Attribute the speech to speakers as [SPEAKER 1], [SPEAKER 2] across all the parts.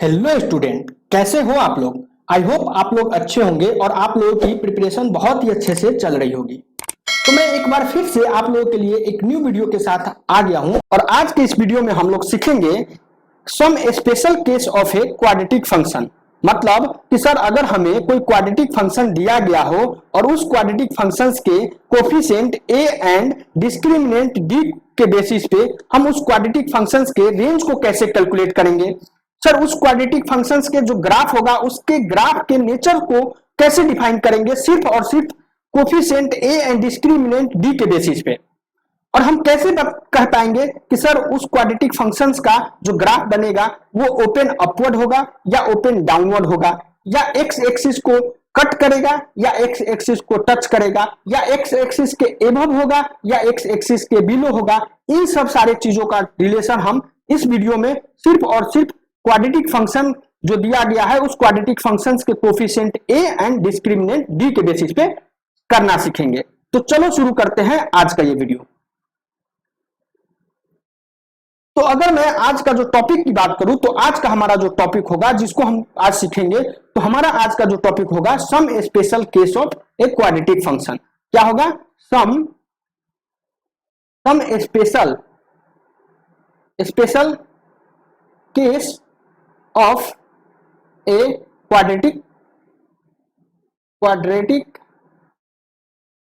[SPEAKER 1] Hello student, कैसे हो आप लोग। आई होप आप लोग अच्छे होंगे और आप लोगों की प्रिपरेशन बहुत ही अच्छे से चल रही होगी। तो मैं एक बार फिर से आप लोगों के लिए एक न्यू वीडियो के साथ आ गया हूं और आज के इस वीडियो में हम लोग सीखेंगे some special case of a quadratic function. मतलब कि सर अगर हमें कोई क्वाड्रेटिक फंक्शन दिया गया हो और उस क्वाड्रेटिक फंक्शंस के coefficient A and discriminant D के बेसिस पे हम उस क्वाड्रेटिक फंक्शंस के रेंज को कैसे कैलकुलेट करेंगे। सर उस क्वाड्रेटिक फंक्शंस के जो ग्राफ होगा उसके ग्राफ के नेचर को कैसे डिफाइन करेंगे, सिर्फ और सिर्फ coefficient A and discriminant D के बेसिस पे। और हम कैसे कह पाएंगे कि सर उस क्वाड्रेटिक फंक्शंस का जो ग्राफ बनेगा वो ओपन अपवर्ड होगा या ओपन डाउनवर्ड होगा, या एक्स एक्सिस को कट करेगा या एक्स एक्सिस को टच करेगा, या एक्स एक्सिस के एबव होगा या एक्स एक्सिस के बिलो होगा। इन सब सारे चीजों का रिलेशन हम इस वीडियो में सिर्फ और सिर्फ क्वाड्रेटिक फंक्शन जो दिया गया है उस क्वाड्रेटिक फंक्शंस के coefficient A and discriminant D के बेसिस पे करना सीखेंगे। तो चलो शुरू करते हैं आज का ये वीडियो। तो अगर मैं आज का जो टॉपिक की बात करूं तो आज का हमारा जो टॉपिक होगा जिसको हम आज सीखेंगे, तो हमारा आज का जो टॉपिक होगा some special case of a quadratic function. क्या होगा? Some special case of a quadratic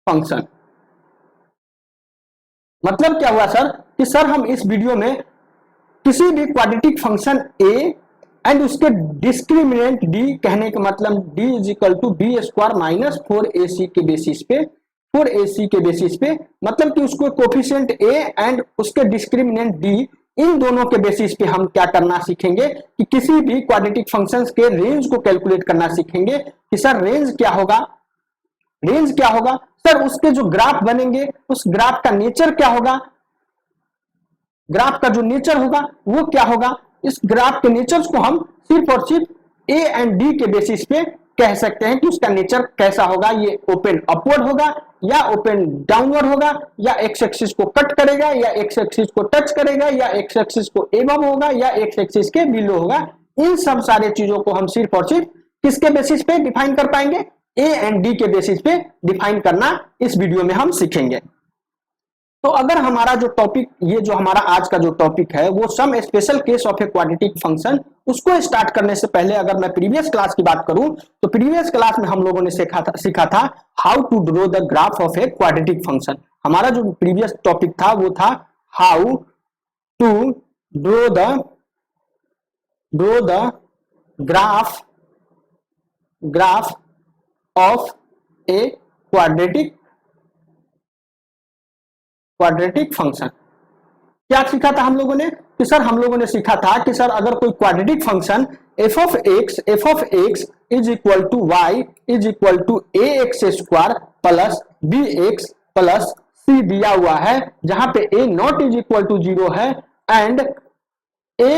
[SPEAKER 1] function. मतलब क्या हुआ सर कि सर हम इस वीडियो में किसी भी क्वाड्रेटिक फंक्शन ए एंड उसके डिस्क्रिमिनेंट डी, कहने का मतलब D is equal to B square minus 4ac के बेसिस पे, 4ac के बेसिस पे, मतलब कि उसको कोफिशिएंट ए एंड उसके डिस्क्रिमिनेंट डी, इन दोनों के बेसिस पे हम क्या करना सीखेंगे कि किसी भी क्वाड्रेटिक फंक्शंस के रेंज को कैलकुलेट करना सीखेंगे कि सर रेंज क्या होगा। रेंज क्या होगा सर? उसके जो ग्राफ बनेंगे उस ग्राफ का नेचर क्या होगा, ग्राफ का जो नेचर होगा वो क्या होगा। इस ग्राफ के नेचर्स को हम सिर्फ और सिर्फ ए एंड डी के बेसिस पे कह सकते हैं कि उसका नेचर कैसा होगा। ये ओपन अपवर्ड होगा या ओपन डाउनवर्ड होगा, या एक्स एक्सिस को कट करेगा या एक्स एक्सिस को टच करेगा, या एक्स एक्सिस को एबव होगा या एक्स एक्सिस के बिलो होगा। इन सब सारे चीजों को हम सिर्फ और सिर्फ किसके बेसिस पे डिफाइन कर पाएंगे? ए एंड डी के बेसिस पे डिफाइन करना इस वीडियो में हम सीखेंगे। तो अगर हमारा जो टॉपिक, ये जो हमारा आज का जो टॉपिक है वो some special case of a quadratic function, उसको स्टार्ट करने से पहले अगर मैं प्रीवियस क्लास की बात करूं तो प्रीवियस क्लास में हम लोगों ने सीखा था how to draw the graph of a quadratic function. हमारा जो प्रीवियस टॉपिक था वो था how to draw the graph of a quadratic function. क्या सीखा था हम लोगों ने कि सर हम लोगों ने सीखा था कि सर अगर कोई quadratic function f of x is equal to y is equal to ax square plus bx plus c दिया हुआ है, जहां पे a not is equal to 0 है and a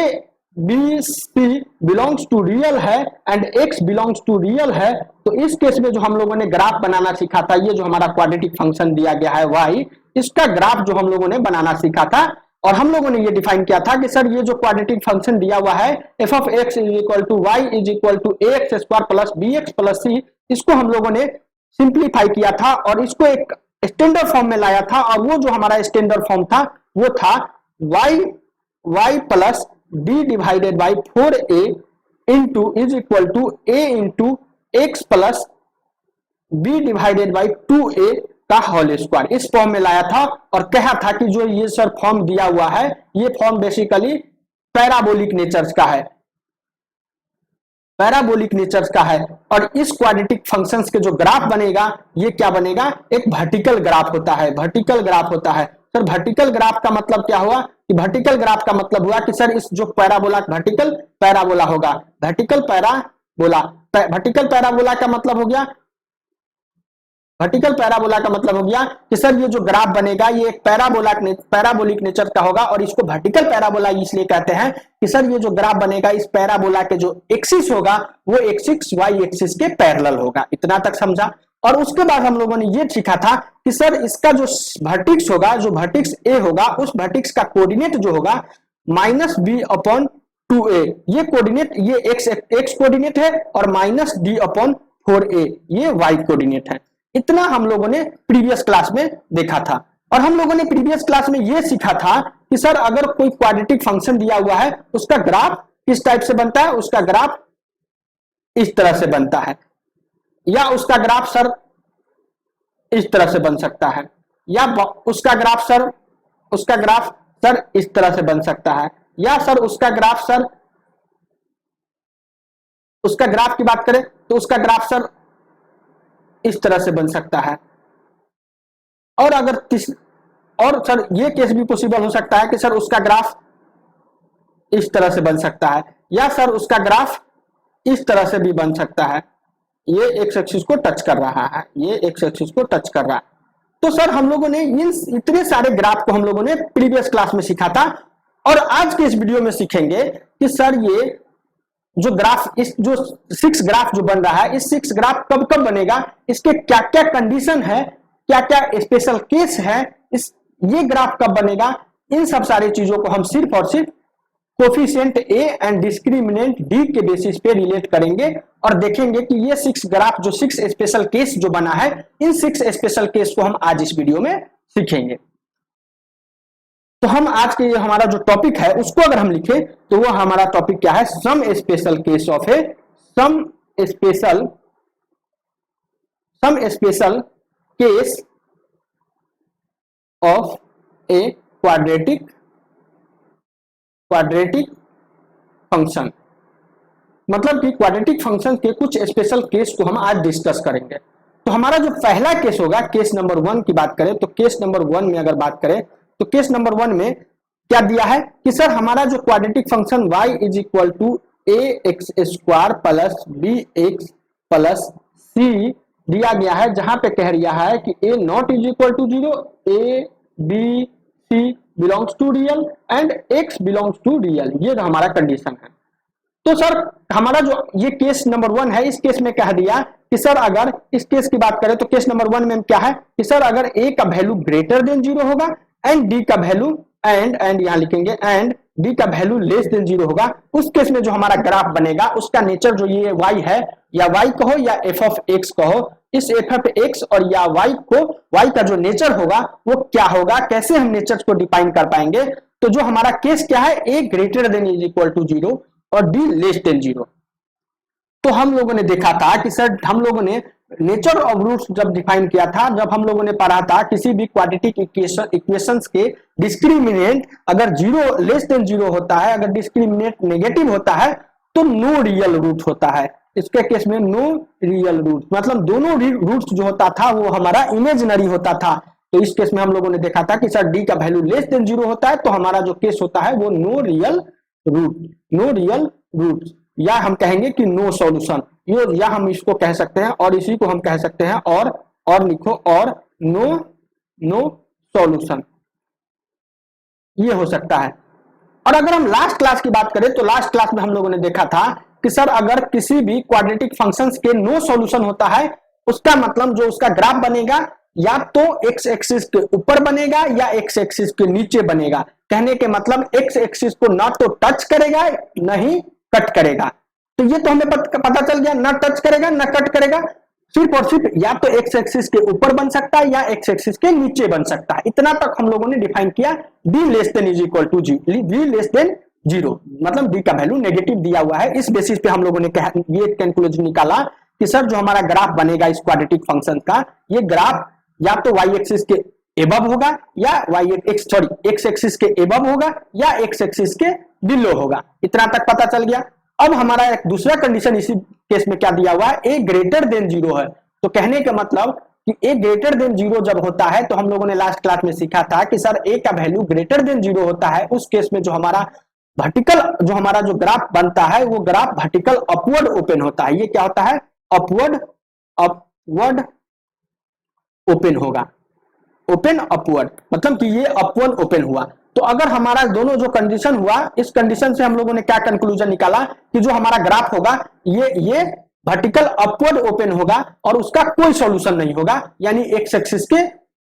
[SPEAKER 1] b c belongs to real है and x belongs to real है, तो इस केस में जो हम लोगों ने ग्राफ बनाना सीखा था, ये जो हमारा क्वाड्रेटिक फंक्शन दिया गया है y, इसका ग्राफ जो हम लोगों ने बनाना सीखा था। और हम लोगों ने ये डिफाइन किया था कि सर ये जो क्वाड्रेटिक फंक्शन दिया हुआ है f of x is equal to y is equal to ax square plus bx plus c, इसको हम लोगों ने सिंप्लीफाई किया था और इसको एक स्टैंडर्ड फॉर्म में लाया था। और वो जो हमारा स्टैंडर्ड फॉर्म था वो था y plus d divided by 4a into is equal to a into x plus b divided by 2a का होल स्क्वायर, इस फॉर्म में लाया था। और कहा था कि जो ये सर फॉर्म दिया हुआ है ये फॉर्म बेसिकली पैराबोलिक नेचर्स का है, पैराबोलिक नेचर्स का है। और इस क्वाड्रेटिक फंक्शंस के जो ग्राफ बनेगा ये क्या बनेगा? एक वर्टिकल ग्राफ होता है, वर्टिकल ग्राफ होता है। सर वर्टिकल ग्राफ का मतलब क्या हुआ कि वर्टिकल ग्राफ का मतलब हुआ कि सर इस जो पैराबोला वर्टिकल पैराबोला होगा, वर्टिकल पैराबोला का मतलब हो गया, वर्टिकल पैराबोला का मतलब हो गया कि सर ये जो ग्राफ बनेगा ये एक पैराबोलिक नेचर का होगा। और इसको वर्टिकल पैराबोला इसलिए कहते हैं कि सर ये जो ग्राफ बनेगा इस पैराबोला के जो एक्सिस होगा वो एक्सिस वाई एक्सिस के पैरेलल होगा। इतना तक समझा। और उसके बाद हम लोगों ने ये सीखा था कि सर इसका जो वर्टिक्स होगा, जो वर्टिक्स ए होगा, उस वर्टिक्स का कोऑर्डिनेट जो होगा -b अपॉन 2a, ये कोऑर्डिनेट, ये x कोऑर्डिनेट है और माइनस d अपॉन 4a ये y कोऑर्डिनेट है। इतना हम लोगों ने प्रीवियस क्लास में देखा था। और हम लोगों ने प्रीवियस क्लास में ये सीखा था कि सर अगर कोई क्वाड्रेटिक फंक्शन दिया हुआ है उसका ग्राफ किस टाइप से बनता है, उसका ग्राफ इस तरह से बनता है, या उसका ग्राफ सर इस तरह से बन सकता है, या उसका ग्राफ सर इस तरह से बन सकता है, या सर उसका ग्राफ की बात करें तो उसका ग्राफ सर इस तरह से बन सकता है। और सर ये केस भी पॉसिबल हो सकता है कि सर उसका ग्राफ इस तरह से बन सकता है, या सर उसका ग्राफ इस तरह से भी बन सकता है। ये एक्स एक्सिस को टच कर रहा है, ये एक्स एक्सिस को टच कर रहा है। तो सर हम लोगों ने इतने सारे ग्राफ को हम लोगों ने प्रीवियस क्लास में सीखा था, और आज के इस वीडियो में सीखेंगे कि सर ये जो ग्राफ, इस जो 6 ग्राफ जो बन रहा है, इस 6 ग्राफ कब कब बनेगा, इसके क्या क्या कंडीशन है, क्या क्या स्पेशल केस है, ये ग्राफ कब बनेगा, इन सब सारी चीजों को हम सिर्फ और सिर्फ coefficient A and discriminant D के बेसिस पे रिलेट करेंगे और देखेंगे कि ये 6 ग्राफ जो 6 स्पेशल केस जो बना है, इन 6 स्पेशल केस को हम आज इस वीडियो में सीखेंगे। तो हम आज के हमारा जो टॉपिक है उसको अगर हम लिखें तो वो हमारा टॉपिक क्या है, some special case of a some special case of a quadratic function. मतलब कि क्वाड्रेटिक फंक्शन के कुछ स्पेशल केस को हम आज डिस्कस करेंगे। तो हमारा जो पहला केस होगा, केस नंबर 1 की बात करें तो केस नंबर 1 में अगर बात करें तो केस नंबर 1 में क्या दिया है कि सर हमारा जो quadratic function y is equal to ax² plus bx plus c दिया गया है, जहां पे कह दिया है कि a not is equal to 0, a b c belongs to real and x belongs to real, ये हमारा कंडीशन है। तो सर हमारा जो ये केस नंबर 1 है, इस केस में कह दिया कि सर अगर इस केस की बात करें तो केस नंबर 1 में क्या है कि सर अगर a का वैल्यू ग्रेटर देन 0 होगा एंड d का वैल्यू एंड यहां लिखेंगे एंड d का वैल्यू लेस देन 0 होगा, उस केस में जो हमारा ग्राफ बनेगा उसका नेचर जो ये y है, या y कहो या f ऑफ x कहो, इस f ऑफ x और या y का जो नेचर होगा वो क्या होगा, कैसे हम नेचर को डिफाइन कर पाएंगे। तो जो हमारा केस क्या है, a greater than is equal to 0 और d लेस देन 0। तो हम लोगों ने देखा था कि सर हम लोगों ने नेचर ऑफ रूट्स जब डिफाइन किया था, जब हम लोगों ने पढ़ा था किसी भी क्वाड्रेटिक इक्वेशंस के डिस्क्रिमिनेंट अगर 0 लेस देन 0 होता है, अगर डिस्क्रिमिनेंट नेगेटिव होता है तो नो रियल रूट होता है। इसके केस में नो रियल रूट मतलब दोनों रूट्स जो होता था वो हमारा इमेजिनरी होता था। तो इस केस में हम लोगों ने देखा था कि सर d का वैल्यू लेस देन 0 होता है, तो हमारा जो केस होता है वो नो रियल रूट, या हम कहेंगे कि नो सॉल्यूशन, या हम इसको कह सकते हैं और इसी को हम कह सकते हैं और लिखो और नो सॉल्यूशन, ये हो सकता है। और अगर हम लास्ट क्लास की बात करें तो लास्ट क्लास में हम लोगों ने देखा था कि सर अगर किसी भी क्वाड्रेटिक फंक्शंस के नो सॉल्यूशन होता है, उसका मतलब जो उसका ग्राफ बनेगा या तो एक्स एक्सिस के ऊपर बनेगा या एक्स एक्सिस के नीचे बनेगा। कहने के मतलब एक्स एक्सिस को ना तो टच करेगा ना ही कट करेगा। तो ये तो हमें पता चल गया, ना टच करेगा ना कट करेगा, सिर्फ और सिर्फ या तो एक्स एक्सिस के ऊपर बन सकता है या एक्स एक्सिस के नीचे बन सकता है। इतना तक हम लोगों ने डिफाइन किया। d less than is equal to d less than 0 मतलब d का वैल्यू नेगेटिव दिया हुआ है। इस बेसिस पे हम लोगों ने ये कैलकुलेशन निकाला कि सर जो हमारा ग्राफ बनेगा इस क्वाड्रेटिक फंक्शन का, ये ग्राफ या तो y एक्सिस के एबव होगा या एक्स एक्सिस के एबव होगा या एक्स एक्सिस के बिलो होगा। इतना तक पता चल गया। अब हमारा एक दूसरा कंडीशन इसी केस में क्या दिया हुआ है, a ग्रेटर देन 0 है। तो कहने का मतलब कि a ग्रेटर देन 0 जब होता है तो हम लोगों ने लास्ट क्लास में सीखा था कि सर a का वैल्यू ग्रेटर देन 0 होता है, उस केस में जो हमारा वर्टिकल जो हमारा जो ग्राफ बनता है वो ग्राफ वर्टिकल अपवर्ड ओपन होता है। ये क्या होता है, अपवर्ड ओपन होगा, ओपन अपवर्ड मतलब कि ये अपवर्ड ओपन हुआ। तो अगर हमारा दोनों जो कंडीशन हुआ, इस कंडीशन से हम लोगों ने क्या कंक्लूजन निकाला कि जो हमारा ग्राफ होगा ये वर्टिकल अपवर्ड ओपन होगा और उसका कोई सॉल्यूशन नहीं होगा, यानी एक्स एक्सिस के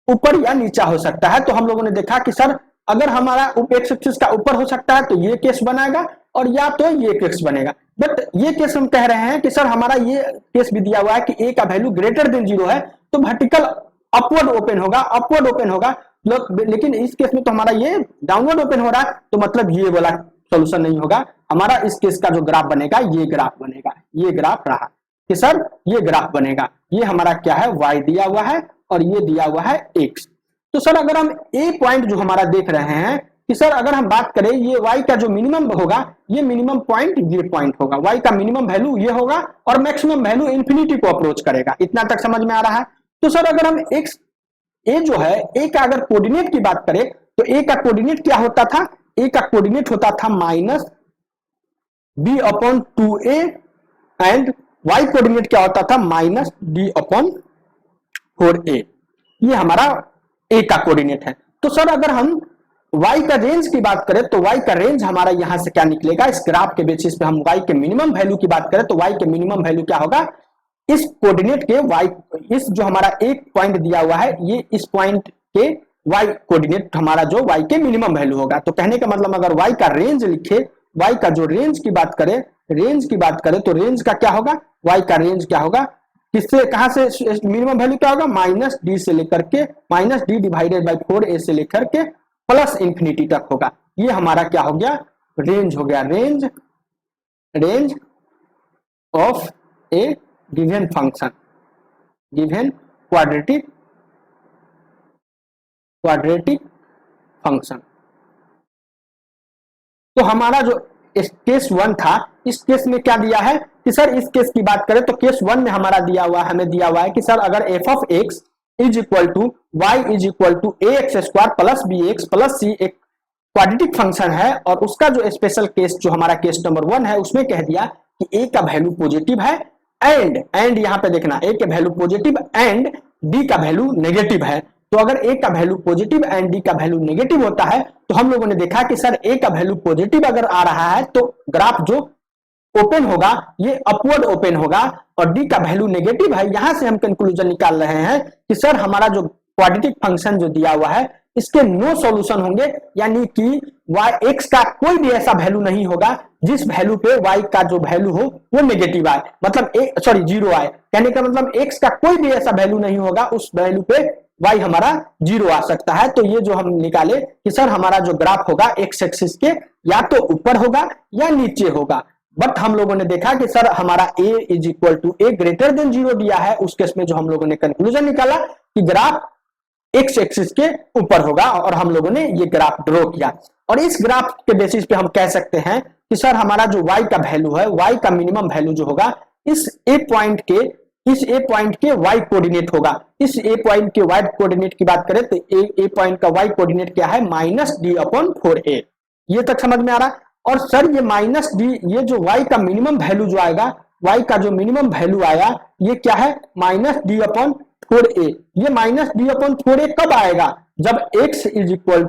[SPEAKER 1] ऊपर या नीचा हो सकता है। तो हम लोगों ने देखा कि सर अगर हमारा एक्स एक्सिस का ऊपर हो सकता है तो ये केस बनाएगा, और या तो ये केस बनेगा। बट ये केस हम कह रहे हैं कि सर हमारा ये केस भी दिया हुआ है कि ए का वैल्यू ग्रेटर देन 0 है, तो वर्टिकल अपवर्ड ओपन होगा, अपवर्ड ओपन होगा। लेकिन इस केस में तो हमारा ये डाउनवर्ड ओपन हो रहा है, तो मतलब ये वाला सोल्यूशन नहीं होगा। हमारा इस केस का जो ग्राफ बनेगा ये ग्राफ बनेगा, ये ग्राफ रहा कि सर ये ग्राफ बनेगा। ये हमारा क्या है, y दिया हुआ है और ये दिया हुआ है x। तो सर अगर हम ए पॉइंट जो हमारा देख रहे हैं कि सर अगर हम बात करें ये y का जो मिनिमम होगा, ये मिनिमम पॉइंट ये पॉइंट होगा, y का मिनिमम वैल्यू ये होगा और मैक्सिमम वैल्यू इंफिनिटी को अप्रोच करेगा। इतना तक समझ में आ रहा है। तो सर अगर हम x ए जो है, ए का अगर कोऑर्डिनेट की बात करें तो ए का कोऑर्डिनेट क्या होता था, ए का कोऑर्डिनेट होता था minus B upon 2a and y coordinate क्या होता था माइनस d अपॉन 4a। ये हमारा a का कोऑर्डिनेट है। तो सर अगर हम y का रेंज की बात करें तो y का रेंज हमारा यहां से क्या निकलेगा, इस ग्राफ के बेसिस पे हम y के मिनिमम वैल्यू की बात करें तो y के मिनिमम वैल्यू क्या होगा, इस कोऑर्डिनेट के y, इस जो हमारा एक पॉइंट दिया हुआ है ये इस पॉइंट के y कोऑर्डिनेट हमारा जो y के मिनिमम वैल्यू होगा। तो कहने का मतलब अगर y का रेंज लिखे, y का जो रेंज की बात करें, रेंज की बात करें तो रेंज का क्या होगा, y का रेंज क्या होगा, किससे कहां से मिनिमम वैल्यू क्या होगा, माइनस डी से लेकर के minus D divided by 4a से लेकर के प्लस इंफिनिटी तक होगा। ये हमारा क्या हो गया, रेंज हो गया, range of A given function, given quadratic function. तो हमारा जो केस 1 था, इस केस में क्या दिया है कि सर इस केस की बात करें तो केस 1 में हमारा दिया हुआ, हमें दिया हुआ है कि सर अगर f of x is equal to y is equal to a x square plus b x plus c एक क्वाड्रेटिक फंक्शन है, और उसका जो स्पेशल केस जो हमारा केस नंबर 1 है उसमें कह दिया कि a का वैल्यू पॉजिटिव है एंड यहां पे देखना a के वैल्यू पॉजिटिव एंड d का वैल्यू नेगेटिव है। तो अगर a का वैल्यू पॉजिटिव एंड d का वैल्यू नेगेटिव होता है तो हम लोगों ने देखा कि सर a का वैल्यू पॉजिटिव अगर आ रहा है तो ग्राफ जो ओपन होगा ये अपवर्ड ओपन होगा, और d का वैल्यू नेगेटिव है। यहां से हम कंक्लूजन निकाल रहे हैं कि सर हमारा जो क्वाड्रेटिक फंक्शन जो दिया हुआ है इसके नो सॉल्यूशन होंगे, यानी कि x का कोई भी ऐसा वैल्यू नहीं होगा जिस वैल्यू पे y का जो वैल्यू हो वो नेगेटिव आए, मतलब जीरो आए। कहने का मतलब x का कोई भी ऐसा वैल्यू नहीं होगा उस वैल्यू पे y हमारा जीरो आ सकता है। तो ये जो हम निकाले कि सर हमारा जो ग्राफ होगा x एक्सिस के या तो ऊपर होगा या नीचे होगा। बट हम लोगों ने देखा कि सर हमारा a is equal to a greater than 0 दिया है, उस केस में जो हम लोगों ने कंक्लूजन निकाला कि ग्राफ एक्स एक्सिस के ऊपर होगा, और हम लोगों ने ये ग्राफ ड्रॉ किया। और इस ग्राफ के बेसिस पे हम कह सकते हैं कि सर हमारा जो y का वैल्यू है, y का मिनिमम वैल्यू जो होगा इस ए पॉइंट के y कोऑर्डिनेट होगा। इस ए पॉइंट के y कोऑर्डिनेट की बात करें तो ए पॉइंट का y कोऑर्डिनेट क्या है, माइनस डी अपॉन 4a। ये तक समझ में आ रहा। और सर ये माइनस डी, ये जो y का मिनिमम वैल्यू जो आएगा, y का जो मिनिमम वैल्यू आया ये क्या है, माइनस डी अपॉन 4a। ये माइनस डी अपॉन 4a कब आएगा, जब x is equal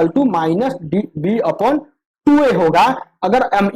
[SPEAKER 1] to minus B upon 2a होगा। अगर हम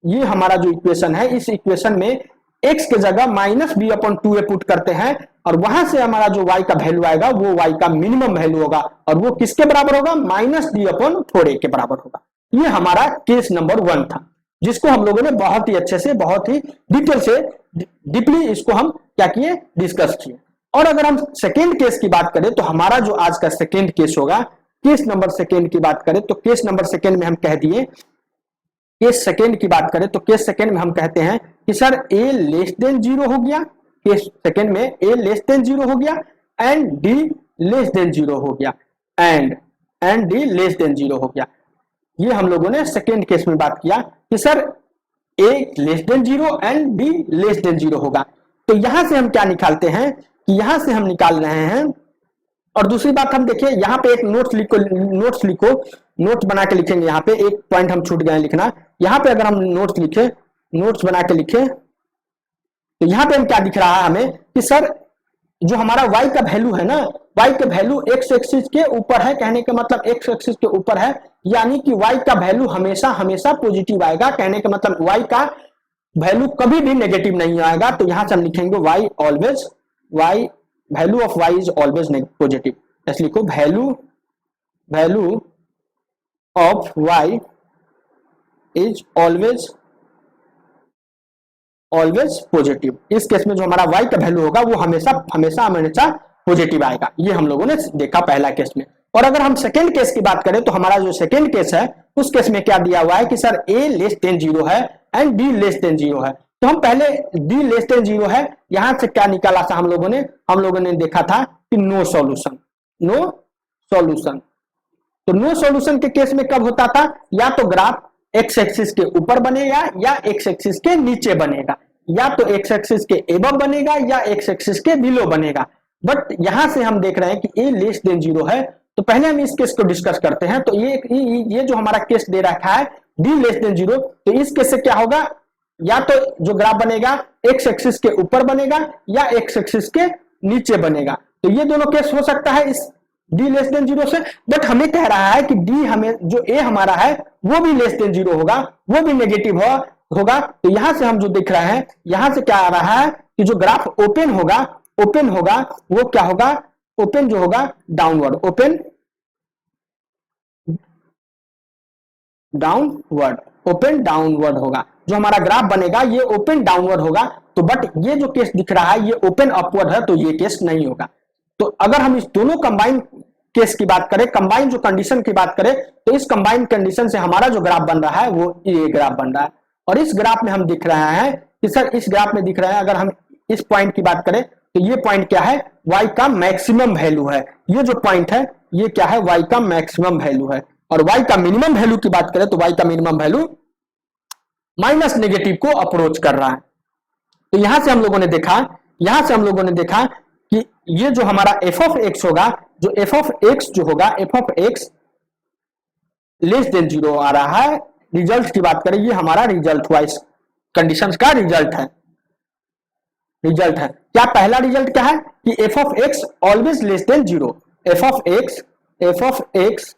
[SPEAKER 1] ये हमारा जो इक्वेशन है, इस इक्वेशन में x के जगह minus B upon 2a put करते हैं, और वहां से हमारा जो y का वैल्यू आएगा वो y का मिनिमम वैल्यू होगा, और वो किसके बराबर होगा, माइनस डी अपॉन 4a के बराबर होगा। ये हमारा केस नंबर 1 था, जिसको हम लोगों ने बहुत ही अच्छे से, बहुत ही डिटेल से, डीपली इसको हम क्या किए, डिस्कस किए। और अगर हम सेकेंड केस की बात करें तो हमारा जो आज का सेकेंड केस होगा, केस नंबर सेकेंड की बात करें तो केस नंबर सेकेंड में हम कह दिए, केस सेकेंड की बात करें तो केस सेकेंड में हम कहते हैं कि सर a लेस देन 0 हो गया, केस सेकेंड में a लेस देन 0 हो गया एंड d लेस देन 0 हो गया, एंड d लेस देन 0 हो गया। ये हम लोगों ने सेकेंड केस में बात किया कि sir a less than 0 and d less than 0 होगा। तो यहां से हम क्या निकालते हैं कि यहां से हम निकाल रहे हैं, और दूसरी बात हम देखिए यहाँ पे एक नोट्स लिखो, नोट्स बना के लिखेंगे। यहाँ पे एक पॉइंट हम छूट गए लिखना, यहाँ पे अगर हम नोट्स बना के लिखे तो यहाँ पे हम क्या दिख रहा है हमें कि सर जो हमारा y का वैल्यू है ना, y का वैल्यू x एक्सिस के ऊपर है, कहने का मतलब x एक्सिस के ऊपर है, यानी कि y का वैल्यू हमेशा पॉजिटिव आएगा। कहने का मतलब y का वैल्यू कभी भी नेगेटिव नहीं आएगा। तो यहां से हम लिखेंगे value of y is always positive. ऐसे लिखो, value of y is always positive. इस केस में जो हमारा y का वैल्यू होगा वो हमेशा हमेशा हमेशा पॉजिटिव आएगा। ये हम लोगों ने देखा पहला केस में। और अगर हम सेकेंड केस की बात करें तो हमारा जो सेकेंड केस है उस केस में क्या दिया हुआ है कि सर a लेस देन 0 है एंड b लेस देन 0 है। तो हम पहले d लेस देन 0 है, यहां से क्या निकाला था हम लोगों ने देखा था कि नो सॉल्यूशन। तो नो सॉल्यूशन के केस में कब होता था, या तो ग्राफ एक्स एक्सिस के ऊपर बनेगा या एक्स एक्सिस के नीचे बनेगा, या तो एक्स एक्सिस के एबव बनेगा या एक्स एक्सिस के बिलो बनेगा। बट यहां से हम देख रहे हैं कि ए लेस देन 0 है। तो पहले हम इस केस को डिस्कस करते हैं। तो ये जो हमारा केस दे रखा है डी लेस देन 0, तो इस केस से क्या होगा, या तो जो ग्राफ बनेगा एक्स एक्सिस के ऊपर बनेगा या एक्स एक्सिस के नीचे बनेगा। तो ये दोनों केस हो सकता है इस डी लेस देन 0 से। बट हमें कह रहा है कि डी हमें जो ए हमारा है वो भी लेस देन 0 होगा, वो भी नेगेटिव होगा। तो यहां से हम जो देख रहे हैं, यहां से क्या आ रहा है कि जो ग्राफ ओपन होगा वो क्या होगा, ओपन जो होगा डाउनवर्ड, ओपन डाउनवर्ड होगा। जो हमारा ग्राफ बनेगा ये ओपन डाउनवर्ड होगा। तो बट ये जो केस दिख रहा है ये ओपन अपवर्ड है, तो ये केस नहीं होगा। तो अगर हम इस दोनों कंबाइन केस की बात करें, कंबाइन जो कंडीशन की बात करें, तो इस कंबाइन कंडीशन से हमारा जो ग्राफ बन रहा है वो ये ग्राफ बन रहा है। और इस ग्राफ में हम दिख रहा है कि सर इस ग्राफ में दिख रहा है, अगर हम इस पॉइंट की बात करें तो ये पॉइंट क्या है, y का मैक्सिमम वैल्यू है। ये जो पॉइंट है ये क्या है, y का मैक्सिमम वैल्यू है। और y का मिनिमम वैल्यू की बात करें तो y का मिनिमम वैल्यू माइनस नेगेटिव को अप्रोच कर रहा है। तो यहां से हम लोगों ने देखा कि ये जो हमारा f ऑफ x होगा, जो f ऑफ x जो होगा, f of x less than 0 आ रहा है। रिजल्ट की बात करें, ये हमारा रिजल्ट हुआ, इस कंडीशंस का रिजल्ट है। क्या पहला रिजल्ट क्या है कि f of x always less than 0, f of x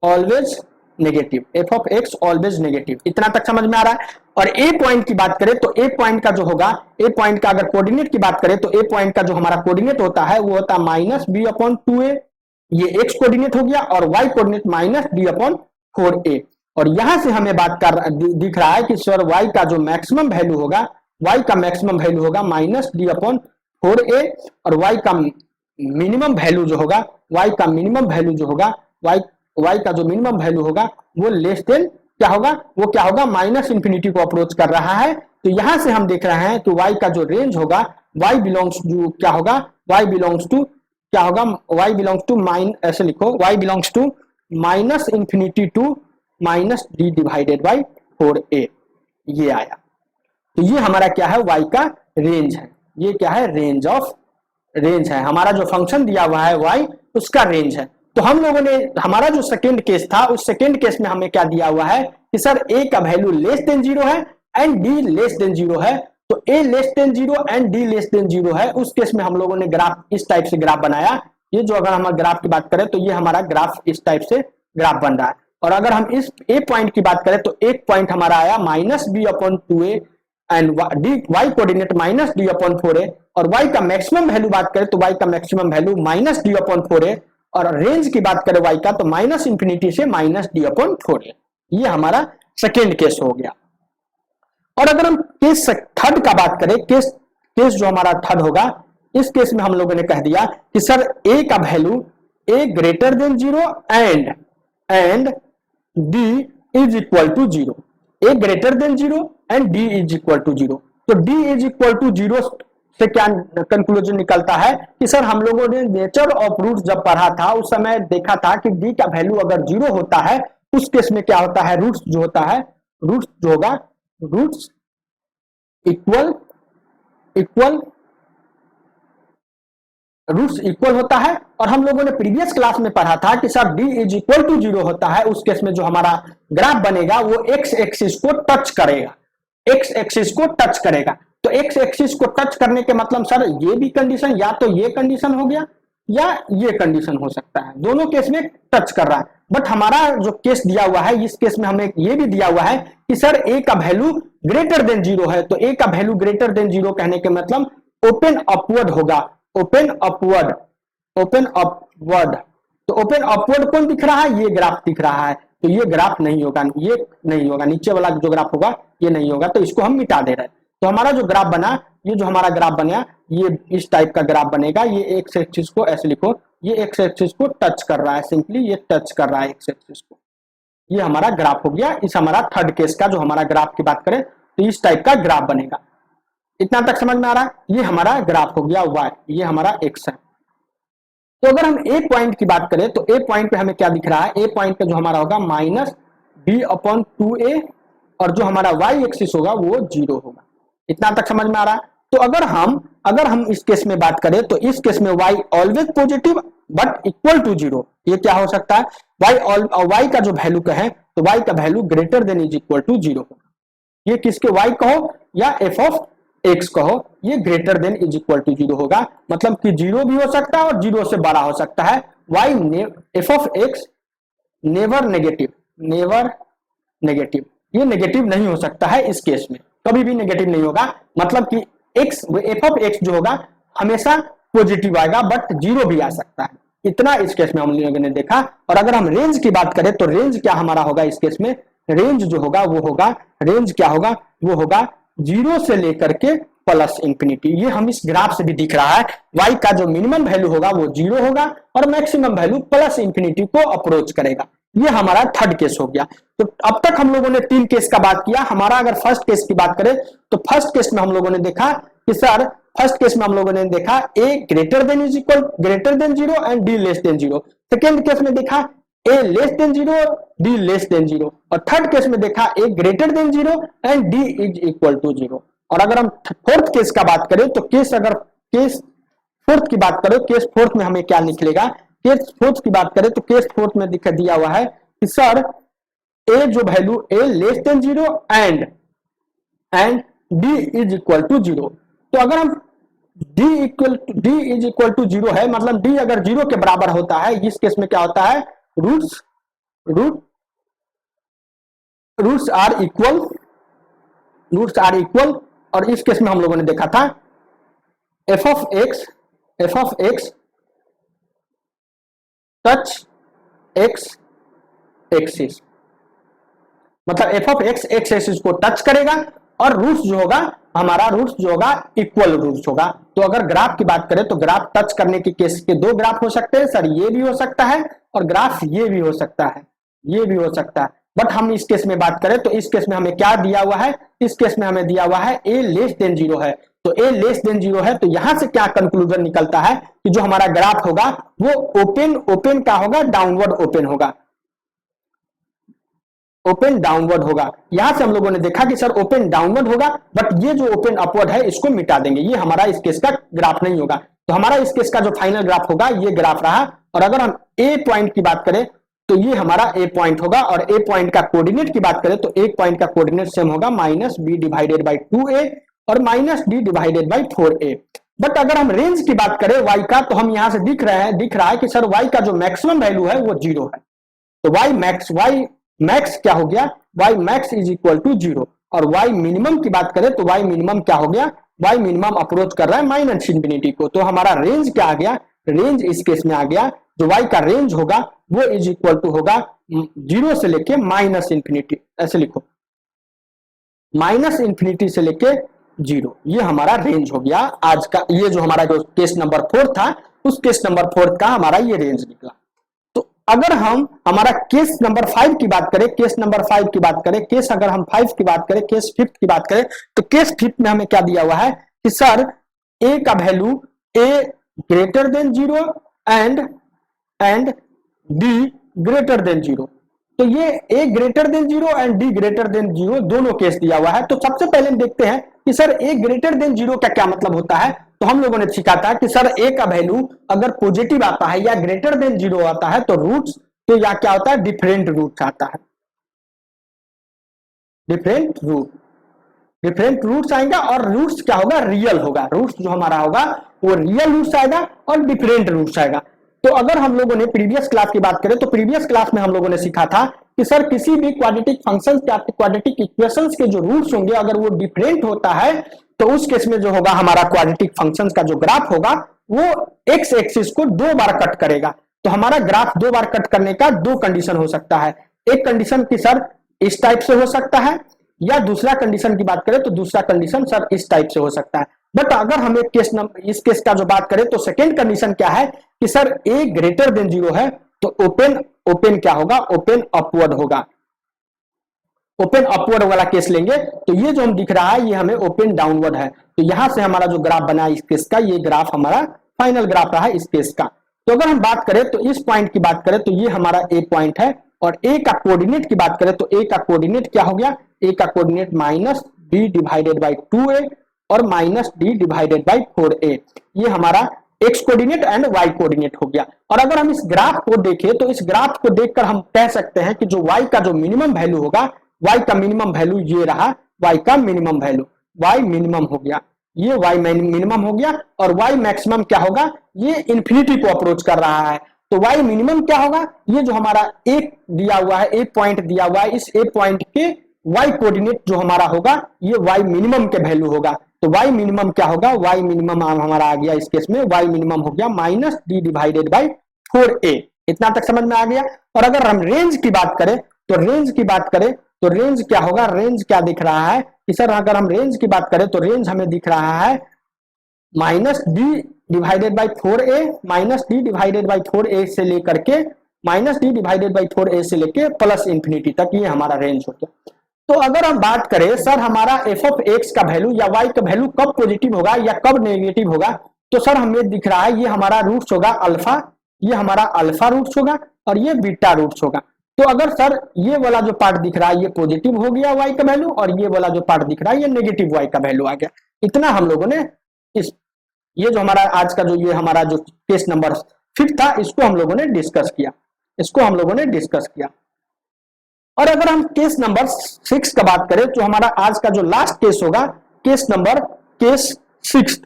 [SPEAKER 1] always negative, f of x always negative. इतना तक समझ में आ रहा है। और a पॉइंट की बात करें तो a पॉइंट का जो होगा, a पॉइंट का अगर कोऑर्डिनेट की बात करें तो a पॉइंट का जो हमारा कोऑर्डिनेट होता है वो होता है माइनस बी अपॉन 2a। ये x कोऑर्डिनेट हो गया, और y coordinate minus d upon 4a। और यहां से हमें बात दिख रहा है कि सर y का जो मैक्सिमम वैल्यू होगा, y का मैक्सिमम वैल्यू होगा माइनस d अपॉन 4a। और y का मिनिमम वैल्यू जो होगा, y का मिनिमम वैल्यू जो होगा, y का जो मिनिमम वैल्यू होगा वो लेस देन क्या होगा, वो क्या होगा, माइनस इंफिनिटी को अप्रोच कर रहा है। तो यहां से हम देख रहे हैं कि y का जो रेंज होगा, y बिलोंग्स टू क्या होगा, y बिलोंग्स टू क्या होगा, y बिलोंग्स टू ऐसे लिखो, y belongs to minus infinity to minus d divided by 4a। ये आया। तो ये हमारा क्या है, y का रेंज है। ये क्या है, रेंज है। हमारा जो फंक्शन दिया हुआ है y, उसका रेंज है। तो हम लोगों ने, हमारा जो सेकेंड केस था, उस सेकेंड केस में हमें क्या दिया हुआ है कि सर a का वैल्यू लेस देन 0 है एंड d लेस देन 0 है। तो a less than 0 and d less than 0 है। उस केस में हम लोगों ने ग्राफ इस टाइप से ग्राफ बनाया। ये जो अगर हम ग्राफ की बात करें तो ये हमारा ग्राफ इस टाइप से ग्राफ बन रहा है। और अगर हम इस a पॉइंट की बात करें तो एक पॉइंट हमारा आया minus B upon 2a and y coordinate minus d upon 4a। और y का मैक्सिमम वैल्यू बात करें तो y का maximum value minus d upon 4a। और रेंज की बात करें y का तो माइनस इंफिनिटी से माइनस d अपॉन 4a। ये हमारा सेकेंड केस हो गया। और अगर हम केस थर्ड का बात करें, केस जो हमारा थर्ड होगा, इस केस में हम लोगों ने कह दिया कि सर a का value a greater than 0 and d is equal to 0। a greater than 0 and d is equal to 0। तो d इज इक्वल टू 0 से क्या कंक्लूजन निकलता है कि सर हम लोगों ने नेचर ऑफ रूट्स जब पढ़ा था उस समय देखा था कि d का वैल्यू अगर 0 होता है उस केस में क्या होता है, रूट्स जो होगा, रूट्स इक्वल होता है। और हम लोगों ने प्रीवियस क्लास में पढ़ा था कि sir d is equal to 0 होता है। उस केस में जो हमारा ग्राफ बनेगा वो x एक्सिस को टच करेगा। तो x एक्सिस को टच करने के मतलब सर ये भी कंडीशन, या तो ये कंडीशन हो गया या ये कंडीशन हो सकता है, दोनों केस में टच कर रहा है। बट हमारा जो केस दिया हुआ है, इस केस में हमें ये भी दिया हुआ है कि सर a का वैल्यू ग्रेटर देन 0 है। तो a का वैल्यू ग्रेटर देन 0 कहने के मतलब ओपन अपवर्ड होगा, ओपन अपवर्ड। तो ओपन अपवर्ड कौन दिख रहा है, ये ग्राफ दिख रहा है। तो ये ग्राफ नहीं होगा, ये नहीं होगा, नीचे वाला जो ग्राफ होगा ये नहीं होगा, तो इसको हम मिटा दे रहे हैं। तो हमारा जो ग्राफ बना, ये जो हमारा ग्राफ बना, ये इस टाइप का ग्राफ बनेगा। ये एक्स एक्सिस को ऐसे लिखो, ये एक्स एक्सिस को टच कर रहा है, सिंपली ये टच कर रहा है एक्स एक्सिस को। ये हमारा ग्राफ हो गया। इस हमारा थर्ड केस का जो हमारा ग्राफ की बात करें तो इस टाइप का ग्राफ बनेगा। इतना तक समझ में आ रहा है? ये हमारा ग्राफ हो गया y, ये हमारा x है। तो अगर हम ए पॉइंट की बात करें तो ए पॉइंट पे हमें क्या दिख रहा है? ए पॉइंट पे जो हमारा होगा -b/2a और जो हमारा y एक्सिस होगा वो 0 होगा। इतना तक समझ में आ रहा है? तो अगर हम इस केस में बात करें तो इस केस में y always positive but equal to 0। ये क्या हो सकता है? y का जो वैल्यू कहें तो y का value greater than is equal to 0 होगा। ये किसके y कहो या f ऑफ x कहो, ये greater than is equal to 0 होगा। मतलब कि 0 भी हो सकता है और 0 से बड़ा हो सकता है। f of x never negative, ये नेगेटिव नहीं हो सकता है इस केस में, कभी भी नेगेटिव नहीं होगा। मतलब कि f ऑफ x जो होगा हमेशा पॉजिटिव आएगा बट 0 भी आ सकता है। इतना इस केस में हम लोगों ने देखा। और अगर हम रेंज की बात करें तो रेंज क्या हमारा होगा इस केस में? रेंज जो होगा वो होगा, रेंज क्या होगा? वो होगा 0 से लेकर के प्लस इंफिनिटी। ये हम इस ग्राफ से भी दिख रहा है। y का जो मिनिमम वैल्यू होगा वो 0 होगा और मैक्सिमम वैल्यू प्लस इंफिनिटी को अप्रोच करेगा। ये हमारा थर्ड केस हो गया। तो अब तक हम लोगों ने 3 केस का बात किया। हमारा अगर फर्स्ट केस की बात करें तो फर्स्ट केस में हम लोगों ने देखा कि सर फर्स्ट केस में हम लोगों ने देखा a greater than 0 and d less than 0। Second case में देखा a less than 0, d less than 0। और थर्ड केस में देखा a greater than 0 and d is equal to 0। और अगर हम फोर्थ केस का बात करें तो केस फोर्थ की बात करें, केस फोर्थ में हमें क्या निकलेगा? केस फोर्थ की बात करें तो केस फोर्थ में दिया हुआ है कि सर a जो value a less than 0 and d is equal to 0। तो अगर हम d इज इक्वल टू 0 है, मतलब d अगर 0 के बराबर होता है, इस केस में क्या होता है? Roots are equal. और इस केस में हम लोगों ने देखा था f of x touch x axis, मतलब f ऑफ x एक्सिस को टच करेगा और रूट्स जो होगा हमारा इक्वल रूट्स होगा। तो अगर ग्राफ की बात करें तो ग्राफ टच करने के केस के 2 ग्राफ हो सकते हैं सर, ये भी हो सकता है और ग्राफ ये भी हो सकता है, ये भी हो सकता है। बट हम इस केस में बात करें तो इस केस में हमें क्या दिया हुआ है? इस केस में हमें दिया हुआ है a लेस देन 0 है। तो a लेस देन 0 है, तो यहां से क्या कंक्लूजन निकलता है कि जो हमारा ग्राफ होगा वो ओपन क्या होगा? डाउनवर्ड ओपन होगा, ओपन डाउनवर्ड होगा। यहां से हम लोगों ने देखा कि सर ओपन डाउनवर्ड होगा, बट ये जो ओपन अपवर्ड है इसको मिटा देंगे, ये हमारा इस केस का ग्राफ नहीं होगा। तो हमारा इस केस का जो फाइनल ग्राफ होगा ये ग्राफ रहा। और अगर हम ए पॉइंट की बात करें तो ये हमारा ए पॉइंट होगा। और ए पॉइंट का कोऑर्डिनेट की बात करें तो एक पॉइंट का कोऑर्डिनेट सेम होगा -b डिवाइडेड बाई 2a और -d divided by 4a। But अगर हम रेंज की बात करें y का, तो हम यहां से दिख रहा है कि सर y का जो मैक्सिमम वैल्यू है वो 0 है। तो y मैक्स क्या हो गया? y max is equal to 0। और y मिनिमम की बात करें तो y मिनिमम क्या हो गया? y मिनिमम अप्रोच कर रहा है माइनस इंफिनिटी को। तो हमारा रेंज क्या आ गया? रेंज इस केस में आ गया, जो y का रेंज होगा वो इज इक्वल टू होगा 0 से लेके माइनस इंफिनिटी। ऐसे लिखो, माइनस इंफिनिटी से लेके 0, ये हमारा रेंज हो गया आज का। ये जो हमारा जो केस नंबर 4 था, उस केस नंबर 4 का हमारा ये रेंज निकला। तो अगर हम हमारा केस नंबर 5 की बात करें, केस नंबर 5 की बात करें, अगर हम 5 की बात करें, केस 5 की बात करें, तो केस 5 में हमें क्या दिया हुआ है कि सर a का value a greater than 0 and d greater than 0। तो ये a greater than 0 and d greater than 0 दोनों केस दिया हुआ है। तो सबसे पहले हम देखते हैं कि सर a ग्रेटर देन 0 का क्या मतलब होता है। तो हम लोगों ने सीखा था कि सर a का वैल्यू अगर पॉजिटिव आता है या ग्रेटर देन 0 आता है तो रूट्स तो या क्या होता है? डिफरेंट रूट्स आता है, डिफरेंट रूट्स आएगा। और रूट्स क्या होगा? रियल होगा। रूट्स जो हमारा होगा वो रियल रूट्स आएगा और डिफरेंट रूट्स आएगा। तो अगर हम लोगों ने प्रीवियस क्लास की बात करें तो प्रीवियस क्लास में हम लोगों ने सीखा था कि सर किसी भी क्वाड्रेटिक फंक्शन क्वाड्रेटिक इक्वेशंस के जो रूट्स होंगे अगर वो डिफरेंट होता है तो उस केस में जो होगा हमारा क्वाड्रेटिक फंक्शंस का जो ग्राफ होगा वो एक्स एक्सिस को 2 बार कट करेगा। तो हमारा ग्राफ 2 बार कट करने का 2 कंडीशन हो सकता है। एक कंडीशन की सर इस टाइप से हो सकता है, या दूसरा कंडीशन की बात करें तो दूसरा कंडीशन सर इस टाइप से हो सकता है। बट अगर हम एक केस इस केस का जो बात करें तो सेकेंड कंडीशन क्या है कि सर ए ग्रेटर देन 0 है, तो ओपन ओपन क्या होगा, ओपन अपवर्ड होगा। ओपन अपवर्ड वाला केस लेंगे तो ये जो हम दिख रहा है ये हमें ओपन डाउनवर्ड है। तो यहां से हमारा जो ग्राफ बना इस केस का, ये ग्राफ हमारा फाइनल ग्राफ रहा है इस केस का। तो अगर हम बात करें तो इस पॉइंट की बात करें तो ये हमारा ए पॉइंट है, और ए का कोऑर्डिनेट की बात करें तो ए का कोऑर्डिनेट क्या हो गया, ए का coordinate minus D divided by 2a और minus D divided by 4a, ये हमारा X coordinate and Y coordinate हो गया। और अगर हम इस ग्राफ को देखें तो इस ग्राफ को देखकर हम कह सकते हैं कि जो वाई का जो मिनिमम वैल्यू होगा, y का मिनिमम वैल्यू ये रहा, y का मिनिमम वैल्यू, y मिनिमम हो गया, ये y मिनिमम हो गया, और y मैक्सिमम क्या होगा, ये इंफिनिटी को अप्रोच कर रहा है। तो y मिनिमम क्या होगा, ये जो हमारा एक दिया हुआ है, एक पॉइंट दिया हुआ है, इस ए पॉइंट के y कोऑर्डिनेट जो हमारा होगा ये y मिनिमम के वैल्यू होगा। तो y मिनिमम क्या होगा, y मिनिमम हमारा आ गया इस केस में, y मिनिमम हो गया minus D divided by 4a। इतना तक समझ में आ गया। और अगर हम रेंज की बात करें तो रेंज की बात करें तो रेंज क्या होगा, रेंज क्या दिख रहा है कि सर अगर हम रेंज की बात करें तो रेंज हमें दिख रहा है minus D divided by 4a, minus D divided by 4a से लेकर के minus D divided by 4a से लेके प्लस इंफिनिटी तक, ये हमारा रेंज हो गया। तो अगर हम बात करें सर हमारा एफ ऑफ एक्स का वैल्यू या वाई का वैल्यू कब पॉजिटिव होगा या कब नेगेटिव होगा, तो सर हमें दिख रहा है ये हमारा रूट्स होगा अल्फा, ये हमारा अल्फा रूट्स होगा और ये बीटा रूट्स होगा। तो अगर सर ये वाला जो पार्ट दिख रहा है ये पॉजिटिव हो गया y का वैल्यू, और ये वाला जो पार्ट दिख रहा है ये नेगेटिव y का वैल्यू आ गया। इतना हम लोगों ने इस ये जो हमारा आज का जो ये हमारा जो केस नंबर 5 था इसको हम लोगों ने डिस्कस किया, इसको हम लोगों ने डिस्कस किया। और अगर हम केस नंबर 6 का बात करें तो हमारा आज का जो लास्ट केस होगा केस 6।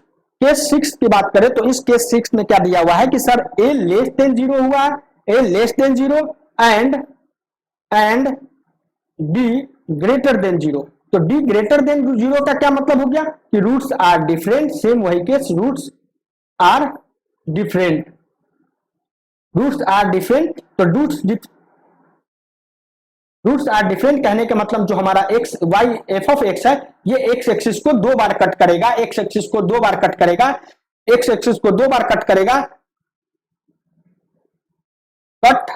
[SPEAKER 1] केस 6 की बात करें तो इस केस 6 में क्या दिया हुआ है कि सर a लेस देन 0 हुआ है, a less than 0 and d greater than 0। तो d ग्रेटर देन 0 का क्या मतलब हो गया कि रूट्स आर डिफरेंट, सेम वही case roots are different, roots are different. तो रूट्स आर डिफरेंट कहने का मतलब जो हमारा X Y F of X है ये एक्स एक्सिस को 2 बार कट करेगा, एक्स एक्सिस को 2 बार कट करेगा, एक्स एक्सिस को 2 बार कट करेगा, cut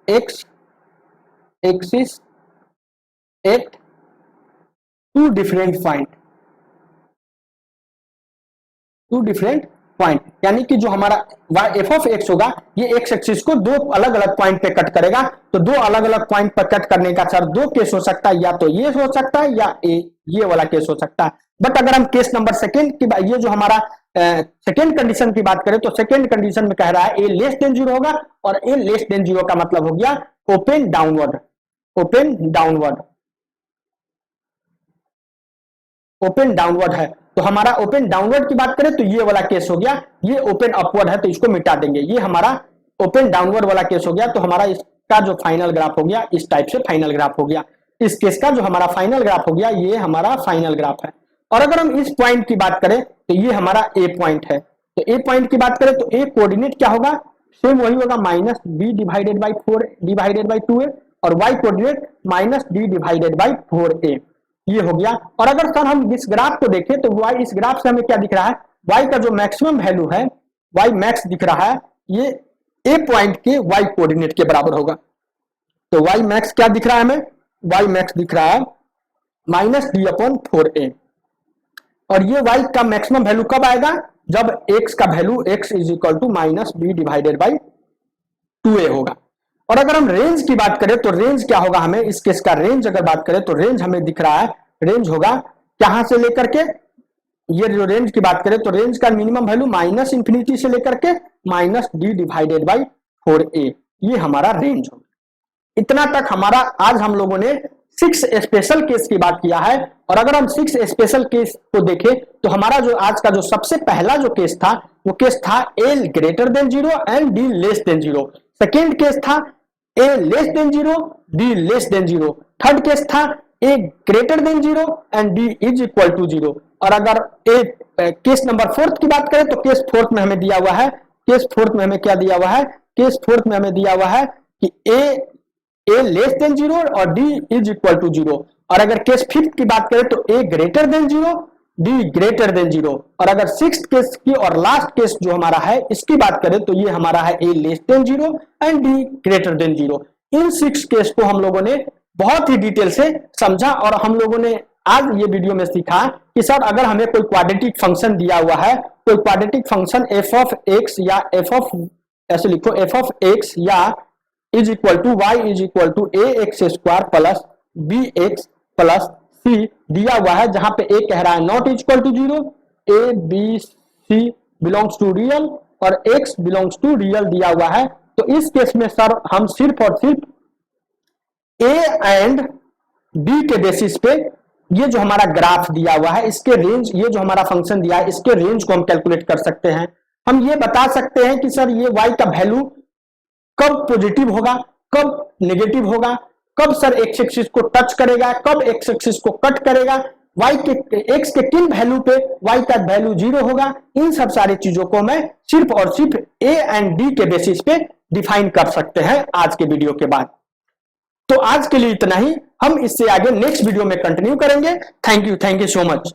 [SPEAKER 1] X axis at 2 different point, 2 different point, यानी कि जो हमारा एफ ऑफ एक्स होगा ये एक्स एक्सिस को 2 अलग अलग पॉइंट पे कट करेगा। तो 2 अलग अलग पॉइंट पर कट करने का सर 2 केस हो सकता है, या तो ये हो सकता है या ये वाला केस हो सकता है। बट अगर हम केस नंबर सेकेंड की ये जो हमारा सेकेंड कंडीशन की बात करें तो सेकेंड कंडीशन में कह रहा है ए लेस देन 0 होगा, और ए लेस देन 0 का मतलब हो गया open downward, open downward, open downward है। तो हमारा ओपन डाउनवर्ड की बात करें तो ये वाला केस हो गया, ये ओपन अपवर्ड है तो इसको मिटा देंगे, ये हमारा ओपन डाउनवर्ड वाला केस हो गया। तो हमारा इसका जो फाइनल ग्राफ हो गया इस टाइप से फाइनल ग्राफ हो गया, इस केस का जो हमारा फाइनल ग्राफ हो गया ये हमारा फाइनल ग्राफ है। और अगर हम इस पॉइंट की बात करें तो ये हमारा ए पॉइंट है। तो ए पॉइंट की बात करें तो ए कोऑर्डिनेट क्या होगा, सेम वही होगा minus B divided by 4 divided by 2a, और Y coordinate minus D divided by 4a, ये हो गया। और अगर सर हम इस ग्राफ को देखें तो y इस ग्राफ से हमें क्या दिख रहा है, y का जो मैक्सिमम वैल्यू है y मैक्स दिख रहा है ये a पॉइंट के y कोऑर्डिनेट के बराबर होगा। तो y मैक्स क्या दिख रहा है हमें, y मैक्स दिख रहा है माइनस डी अपॉन 4a, और ये y का मैक्सिमम वैल्यू कब आएगा, जब x का value x is equal to minus B divided by 2a होगा। और अगर हम रेंज की बात करें तो रेंज क्या होगा, हमें इस केस का रेंज अगर बात करें तो रेंज हमें दिख रहा है, रेंज होगा कहां से लेकर के, ये जो रेंज की बात करें तो रेंज का मिनिमम वैल्यू माइनस इंफिनिटी से लेकर के minus D divided by 4a, ये हमारा रेंज होगा। इतना तक हमारा आज हम लोगों ने 6 स्पेशल केस की बात किया है। और अगर हम 6 स्पेशल केस को देखें तो हमारा जो आज का जो सबसे पहला जो केस था वो केस था a greater than 0 and d less than 0। Second case था a less than 0 d less than 0। Third case था a greater than 0 and d is equal to 0। और अगर केस नंबर 4 की बात करें तो केस 4 में हमें दिया हुआ है, केस 4 में हमें क्या दिया हुआ है, केस 4 में हमें दिया हुआ है कि a ए लेस देन 0 और डी इज इक्वल टू 0। और अगर केस फिफ्थ की बात करें तो a greater than 0, D greater than 0। और अगर सिक्स्थ केस की और लास्ट केस जो हमारा है इसकी बात करें तो ये हमारा है a less than 0 and D greater than 0। इन 6 केस को हम लोगों ने बहुत ही डिटेल से समझा और हम लोगों ने आज ये वीडियो में सीखा कि सर अगर हमें कोई क्वाड्रेटिक फंक्शन दिया हुआ है, कोई quadratic function f of x या एफ ऑफ, ऐसे लिखो एफ ऑफ एक्स या is equal to y is equal to a x square plus b x plus c दिया हुआ है, जहां पे ए कह रहा है not equal to 0, a b c belongs to real और एक्स बिलोंग्स टू रियल दिया हुआ है। तो इस केस में सर हम सिर्फ और सिर्फ ए एंड बी के बेसिस पे ये जो हमारा ग्राफ दिया हुआ है इसके रेंज, ये जो हमारा फंक्शन दिया है इसके रेंज को हम कैलकुलेट कर सकते हैं। हम ये बता सकते हैं कि सर ये y का वैल्यू कब पॉजिटिव होगा, कब नेगेटिव होगा, कब सर एक्स एक्सिस को टच करेगा, कब एक्स एक्सिस को कट करेगा, y के x के किन वैल्यू पे y का वैल्यू 0 होगा। इन सब सारी चीजों को मैं सिर्फ और सिर्फ a एंड d के बेसिस पे डिफाइन कर सकते हैं आज के वीडियो के बाद। तो आज के लिए इतना ही, हम इससे आगे नेक्स्ट वीडियो में कंटिन्यू करेंगे। Thank you so much.